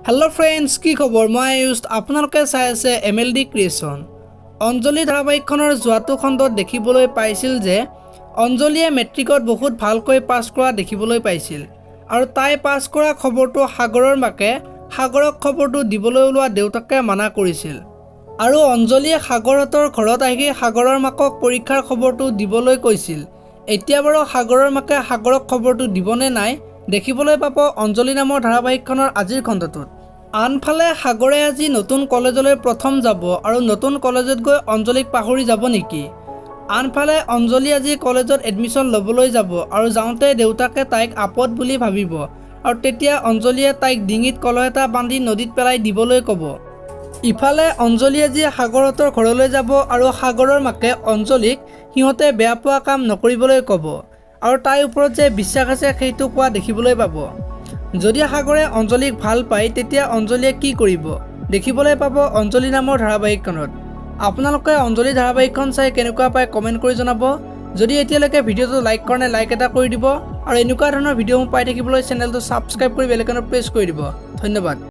Hello friends की खबर मैं आयुष आपनालोके चाই আছে MLD क्रिएशन अंजलि धाराबाहिकखনৰ যোৱাটো খণ্ডত দেখিবলৈ পাইছিল যে अंजलिয়ে মেট্ৰিকত বহুত ভালকৈ পাছ কৰা দেখিবলৈ পাইছিল আৰু তাই পাছ কৰা খবৰটো সাগৰৰ মাকে সাগৰক খবৰটো দিবলৈ ওলোৱা দেউতাকে মানা কৰিছিল আৰু अंजलिয়ে সাগৰতৰ ঘৰত আহি সাগৰৰ মাকক পৰীক্ষাৰ খবৰটো দিবলৈ কৈছিল। এতিয়া বাৰু সাগৰৰ মাকে সাগৰক খবৰটো দিবনে নাই দেখিবলৈ পাব अंजलि নামৰ ধাৰাবাহিকখনৰ আজিৰ খণ্ডটোত। আনফালে সাগৰে আজি নতুন কলেজলৈ প্ৰথম যাব আৰু নতুন কলেজত গৈ अंजलिক পাহৰি যাব নেকি? আনফালে अंजलि আজি কলেজত এডমিশন ল'বলৈ যাব আৰু যাওঁতে দেউতাকে তাইক আপদ বুলি ভাবিব আৰু তেতিয়া अंजलिয়ে তাইক ডিঙিত কলহ এটা বান্ধি নদীত পেলাই দিবলৈ ক'ব। ইফালে अंजलि আজি সাগৰতৰ ঘৰলৈ যাব আৰু সাগৰৰ মাকে अंजलिক সিহঁতে বেয়া পোৱা কাম নকৰিবলৈ ক'ব আৰু তাইৰ ওপৰত যে বিশ্বাস আছে সেইটো কোৱা দেখিবলৈ পাব। যদি সাগৰে अंजलिক ভাল পায় তেতিয়া अंजलिয়ে কি কৰিব দেখিবলৈ পাব अंजलि নামৰ ধাৰাবাহিকখনত। আপোনালোকে अंजलि ধাৰাবাহিকখন চাই কেনেকুৱা পায় কমেন্ট কৰি জনাব। যদি এতিয়ালৈকে ভিডিঅ'টো লাইক কৰা নাই লাইক এটা কৰি দিব আৰু এনেকুৱা ধৰণৰ ভিডিঅ' পাই থাকিবলৈ চেনেলটো সাবস্ক্ৰাইব কৰি বেল আইকনত প্ৰেছ কৰি দিব। ধন্যবাদ।